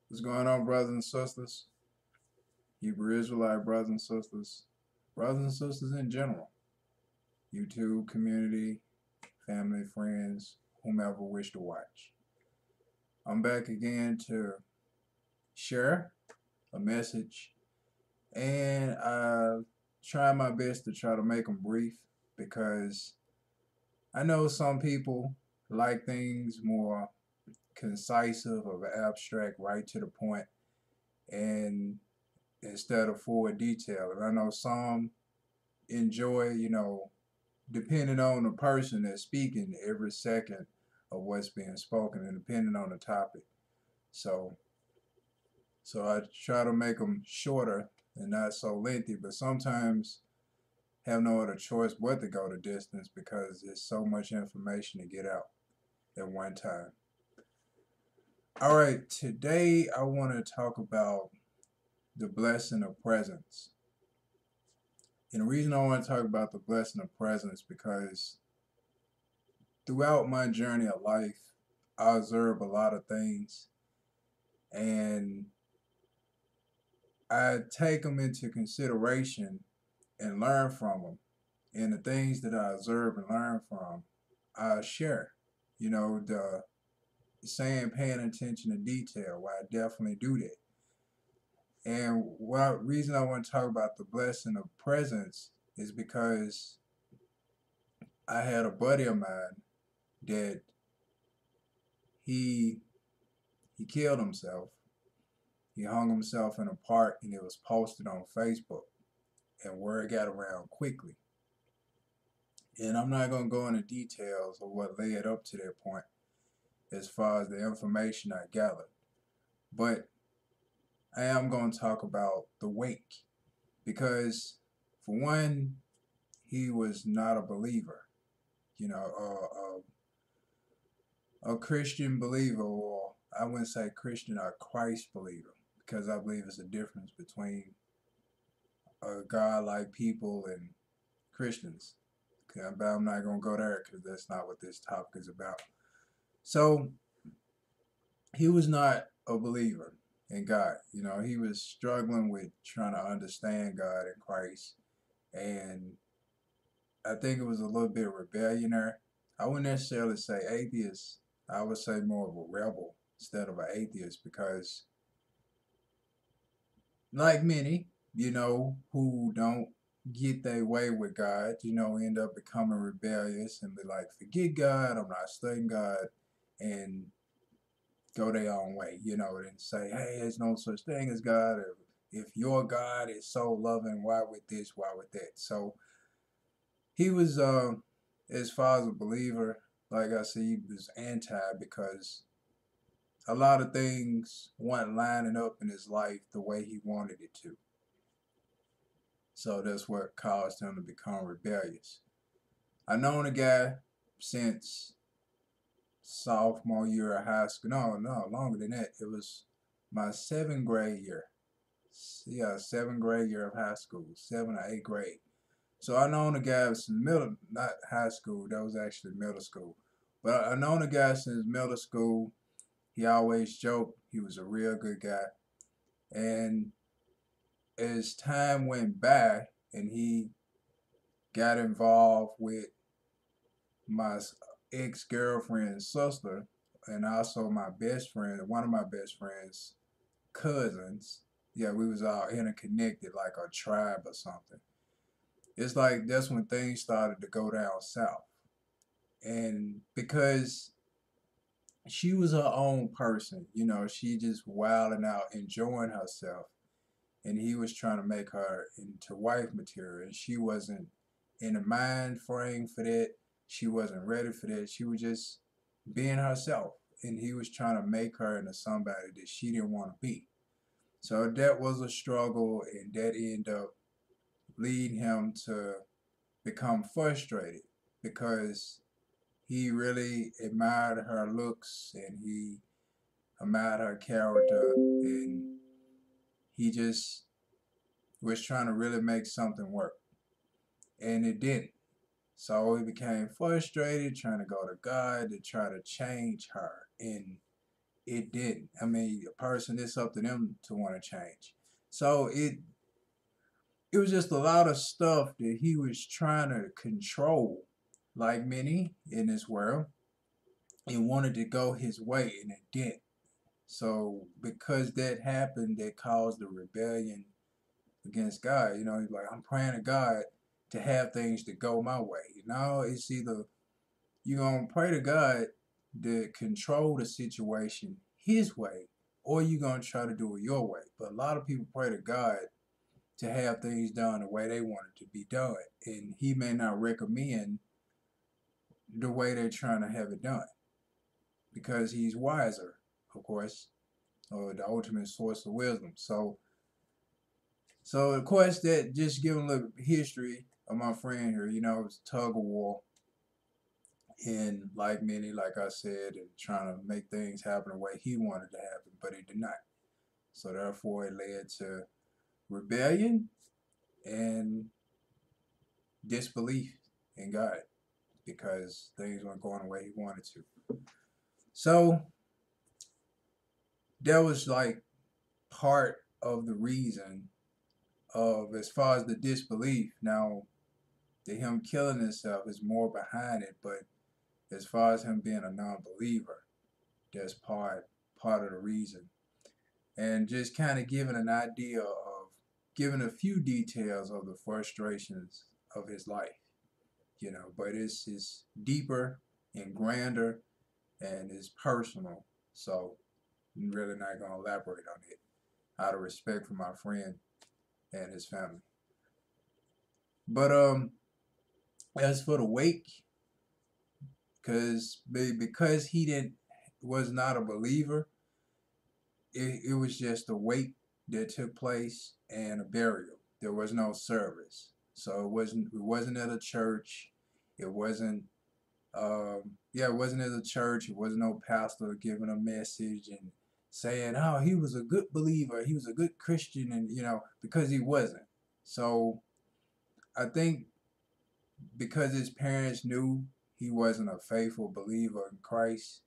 What's going on, brothers and sisters? Hebrew Israelite brothers and sisters in general, YouTube community, family, friends, whomever wish to watch. I'm back again to share a message, and I try my best to try to make them brief because I know some people like things more concisive of abstract, right to the point, and instead of full detail. And I know some enjoy, depending on the person that's speaking, every second of what's being spoken and depending on the topic. So, so I try to make them shorter and not so lengthy, but sometimes have no other choice but to go the distance because there's so much information to get out at one time. All right, today I want to talk about the blessing of presence. And the reason I want to talk about the blessing of presence because throughout my journey of life, I observe a lot of things and I take them into consideration and learn from them. And the things that I observe and learn from, I share. The saying paying attention to detail, well, I definitely do that. And what reason I want to talk about the blessing of presence is because I had a buddy of mine that he he killed himself. He hung himself in a park and it was posted on Facebook and word got around quickly. And I'm not going to go into details of what led up to that point as far as the information I gathered. But I am going to talk about the wake because, for one, he was not a believer, a Christian believer, or I wouldn't say Christian, a Christ believer, because I believe there's a difference between a God like people and Christians. But I'm not going to go there because that's not what this topic is about. So he was not a believer in God. He was struggling with trying to understand God and Christ. And I think it was a little bit of rebellion there. I wouldn't necessarily say atheist. I would say more of a rebel instead of an atheist because, like many, who don't get their way with God, end up becoming rebellious and be like, forget God, I'm not studying God, and go their own way, and say, hey, there's no such thing as God. Or if your God is so loving, why with this, why with that? So he was, as far as a believer, like I said, he was anti because a lot of things weren't lining up in his life the way he wanted it to. So that's what caused him to become rebellious. I known a guy since sophomore year of high school. No, longer than that. It was my seventh grade year. Yeah, seventh grade year of high school, seventh or eighth grade. So I known a guy since middle, not high school. That was actually middle school. But I known a guy since middle school. He always joked. He was a real good guy. And as time went by, and he got involved with my ex-girlfriend's sister, and also my best friend, one of my best friend's cousins. Yeah, we was all interconnected like a tribe or something. It's like that's when things started to go down south. And because she was her own person, she just wilding out, enjoying herself. And he was trying to make her into wife material. And she wasn't in the mind frame for that. She wasn't ready for that. She was just being herself. And he was trying to make her into somebody that she didn't want to be. So that was a struggle, and that ended up leading him to become frustrated because he really admired her looks and he admired her character, and he just was trying to really make something work, and it didn't. So he became frustrated, trying to go to God to try to change her, and it didn't. I mean, a person, it's up to them to want to change. So it was just a lot of stuff that he was trying to control, like many in this world, and wanted to go his way, and it didn't. So because that happened, that caused the rebellion against God. You know, he's like, I'm praying to God to have things to go my way. You know, it's either you're gonna pray to God to control the situation his way, or you're gonna try to do it your way. But a lot of people pray to God to have things done the way they want it to be done. And he may not recommend the way they're trying to have it done because he's wiser, of course, or the ultimate source of wisdom. So of course, that just giving a little history of my friend here, you know, it was tug of war. And like many, like I said, and trying to make things happen the way he wanted to happen, but it did not. So therefore, it led to rebellion and disbelief in God because things weren't going the way he wanted to. So that was like part of the reason of as far as the disbelief. Now, the him killing himself is more behind it, but as far as him being a non-believer, that's part of the reason. And just kind of giving an idea of giving a few details of the frustrations of his life, you know, but it's deeper and grander and it's personal. So I'm really not gonna elaborate on it out of respect for my friend and his family. But as for the wake, because he didn't was not a believer, it was just a wake that took place and a burial. There was no service, so it wasn't at a church. It wasn't it wasn't at a church. It wasn't no pastor giving a message and saying, "Oh, he was a good believer. He was a good Christian," and because he wasn't. So I think because his parents knew he wasn't a faithful believer in Christ,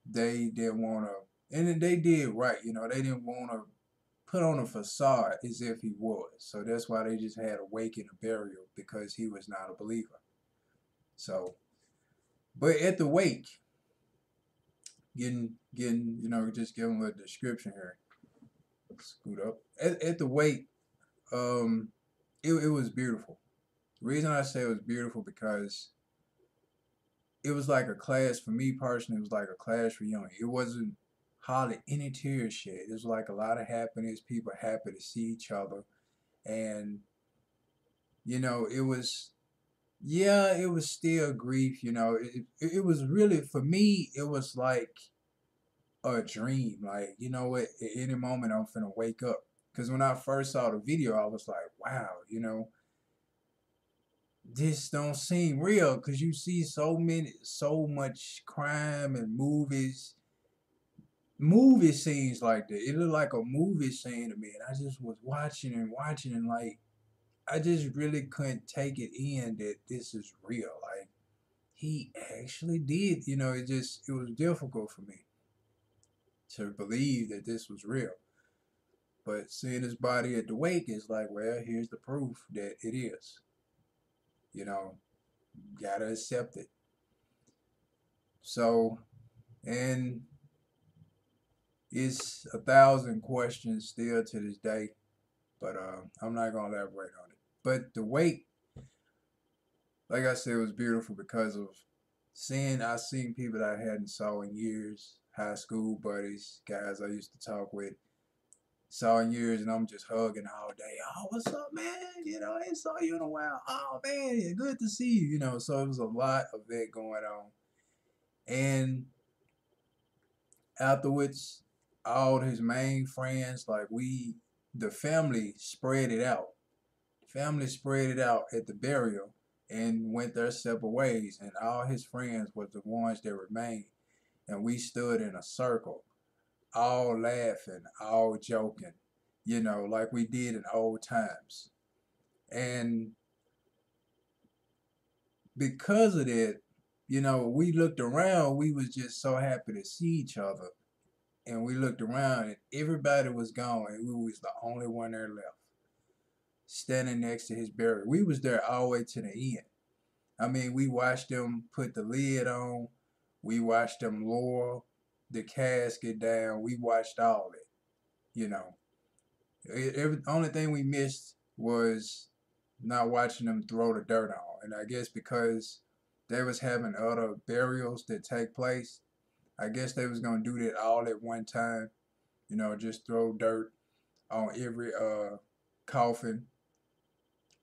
they didn't want to, and they did right. They didn't want to put on a facade as if he was. So that's why they just had a wake and a burial because he was not a believer. So, but at the wake, getting, just giving a little description here. Scoot up. At the wake, um, it was beautiful. The reason I say it was beautiful because it was like a class, for me personally, it was like a class reunion. It wasn't hardly any tears shed. It was like a lot of happiness, people happy to see each other. And, it was, yeah, it was still grief. It was really, for me, it was like a dream. Like, what, at any moment I'm finna wake up. Because when I first saw the video, I was like, wow, this don't seem real because you see so much crime and movie scenes like that. It looked like a movie scene to me, and I just was watching and watching, and like I just really couldn't take it in that this is real. Like he actually did. It was difficult for me to believe that this was real. But seeing his body at the wake is like, well, here's the proof that it is. You know, gotta accept it. So, and it's 1,000 questions still to this day, but I'm not gonna elaborate on it. But the wake, like I said, was beautiful because of I seen people that I hadn't saw in years, high school buddies, guys I used to talk with, saw in years, and I'm just hugging all day. Oh, what's up, man? I ain't saw you in a while. Oh man, good to see you. So it was a lot of that going on, and afterwards, all his main friends, like the family spread it out. Family spread it out at the burial and went their separate ways. And all his friends was the ones that remained. And we stood in a circle, all laughing, all joking, like we did in old times. And because of that, we looked around, we was just so happy to see each other and we looked around and everybody was gone and we was the only one there left, standing next to his burial. We was there all the way to the end. I mean, we watched them put the lid on. We watched them lower the casket down. We watched all it, you know. Only thing we missed was not watching them throw the dirt on. And I guess because they was having other burials that take place, I guess they was gonna do that all at one time. You know, just throw dirt on every coffin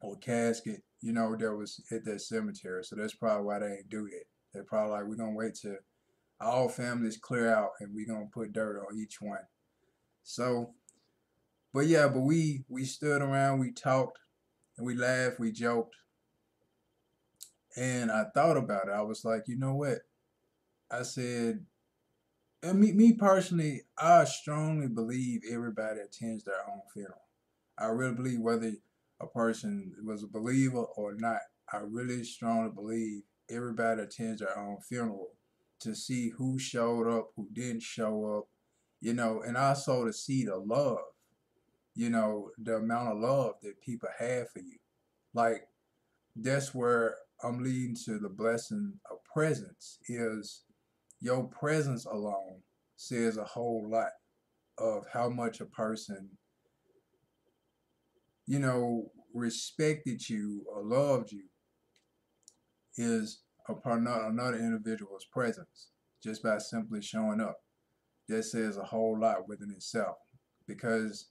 or casket, you know, that was at that cemetery. So that's probably why they ain't do that. They're probably like, we're gonna wait till all families clear out and we're gonna put dirt on each one. So, but yeah, but we stood around, we talked, and we laughed, we joked, and I thought about it. I was like, you know what? I said, and me personally, I strongly believe everybody attends their own funeral. I really believe whether a person was a believer or not, I really strongly believe everybody attends their own funeral to see who showed up, who didn't show up, you know, and also to see the love, you know, the amount of love that people have for you. Like, that's where I'm leading to the blessing of presence is your presence alone says a whole lot of how much a person, you know, respected you or loved you is upon another individual's presence just by simply showing up. That says a whole lot within itself because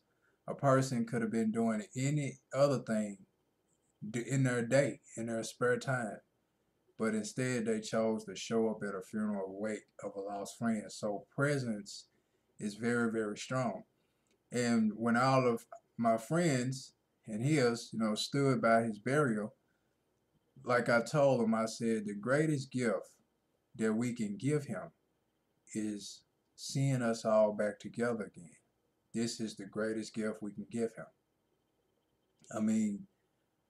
a person could have been doing any other thing in their day, in their spare time, but instead they chose to show up at a funeral wake of a lost friend. So presence is very, very strong. And when all of my friends and his, you know, stood by his burial, like I told him, I said, the greatest gift that we can give him is seeing us all back together again. This is the greatest gift we can give him. I mean,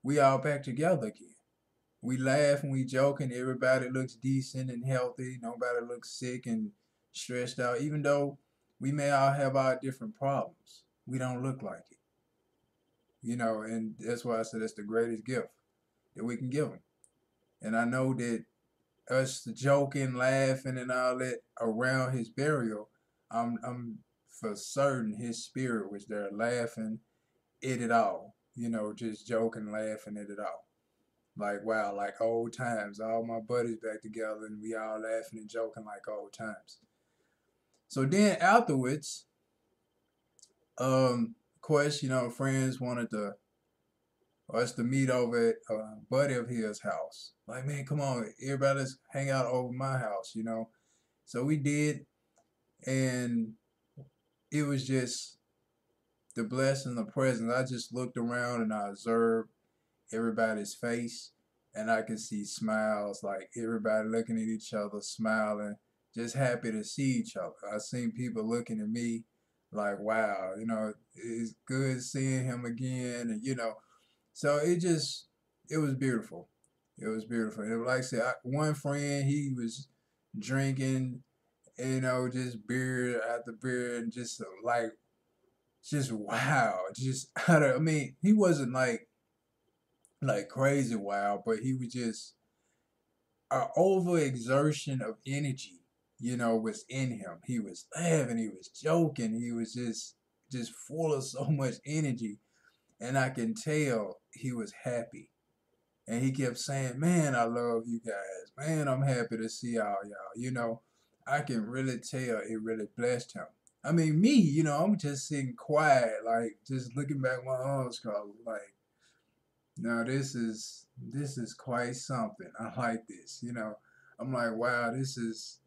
we all back together again. We laugh and we joke and everybody looks decent and healthy. Nobody looks sick and stressed out, even though we may all have our different problems. We don't look like it, you know, and that's why I said that's the greatest gift that we can give him. And I know that us joking, laughing, and all that around his burial, I'm for certain his spirit was there laughing at it all. You know, just joking, laughing at it all. Like wow, like old times. All my buddies back together, and we all laughing and joking like old times. So then afterwards, of course, you know, friends wanted to us to meet over at a buddy of his house. Like, man, come on, everybody, let's hang out over my house, you know. So we did, and it was just the blessing, the presence. I just looked around and I observed everybody's face, and I could see smiles, like everybody looking at each other, smiling, just happy to see each other. I seen people looking at me like, wow, you know, it's good seeing him again, and you know, so it was beautiful. It was beautiful. And like I said, one friend, he was drinking, you know, just beer after beer, and just like, just wow, just out of. I mean, he wasn't like crazy wild, but he was just an overexertion of energy, you know, was in him. He was laughing, he was joking, he was just full of so much energy, and I can tell he was happy. And he kept saying, "Man, I love you guys. Man, I'm happy to see all y'all." You know, I can really tell it really blessed him. I mean, me, you know, I'm just sitting quiet, like just looking back my arms, like now this is quite something. I like this. You know, I'm like, wow, this is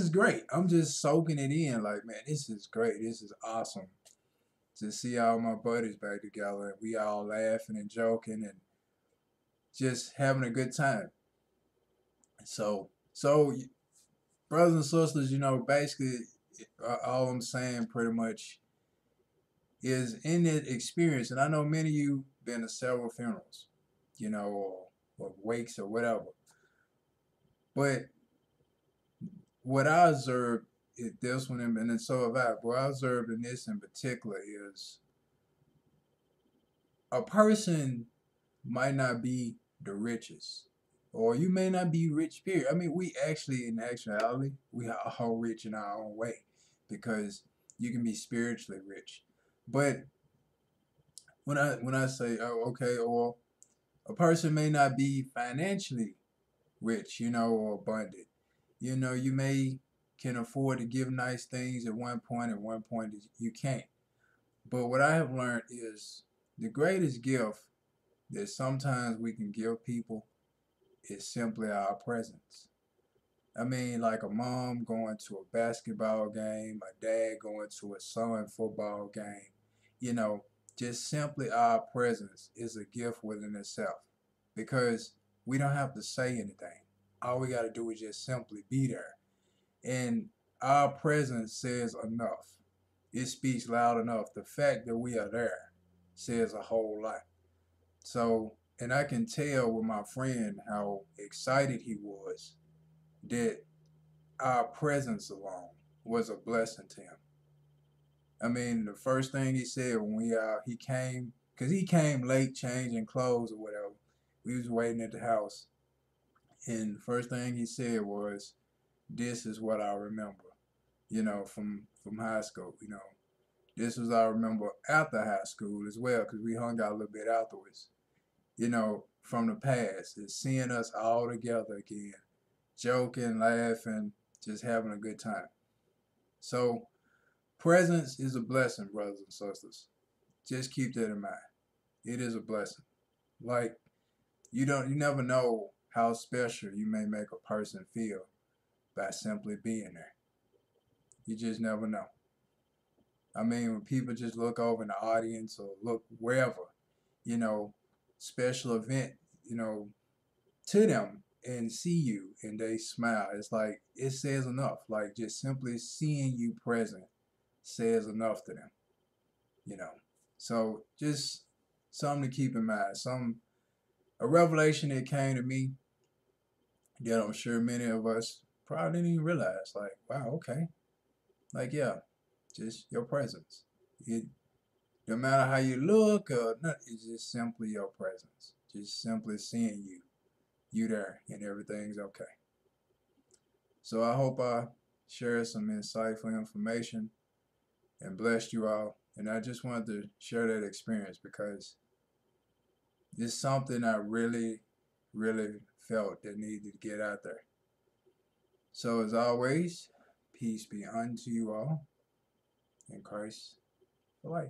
great. I'm just soaking it in. Like, man, this is great. This is awesome to see all my buddies back together and we all laughing and joking and just having a good time. So brothers and sisters, you know, basically all I'm saying pretty much is in that experience, and I know many of you been to several funerals, you know, or wakes or whatever. But what I observed this one, and then so have I. What I observed in this in particular is a person might not be the richest, or you may not be rich, period. I mean, we actually, in actuality, we are all rich in our own way because you can be spiritually rich. But when I say, oh, okay, or a person may not be financially rich, or abundant. You may can afford to give nice things at one point you can't. But what I have learned is the greatest gift that sometimes we can give people is simply our presence. I mean, like a mom going to a basketball game, a dad going to a son football game, you know, just simply our presence is a gift within itself because we don't have to say anything. All we got to do is just simply be there. And our presence says enough. It speaks loud enough. The fact that we are there says a whole lot. So, and I can tell with my friend how excited he was that our presence alone was a blessing to him. I mean, the first thing he said when he came, because he came late changing clothes or whatever. We was waiting at the house, and the first thing he said was, "This is what I remember," from high school. This was I remember after high school as well, because we hung out a little bit afterwards. From the past, is seeing us all together again, joking, laughing, just having a good time. So presence is a blessing, brothers and sisters. Just keep that in mind. It is a blessing. Like you never know how special you may make a person feel by simply being there. You just never know. I mean, when people just look over in the audience or look wherever, you know, special event, you know, to them and see you and they smile, it's like it says enough. Like just simply seeing you present says enough to them, you know. So just something to keep in mind. A revelation that came to me that I'm sure many of us probably didn't even realize. Like, wow, okay. Like, yeah, just your presence. It no matter how you look or not, it's just simply your presence. Just simply seeing you there, and everything's okay. So I hope I shared some insightful information and blessed you all. And I just wanted to share that experience because it's something I really, really felt that needed to get out there. So as always, peace be unto you all in Christ for life.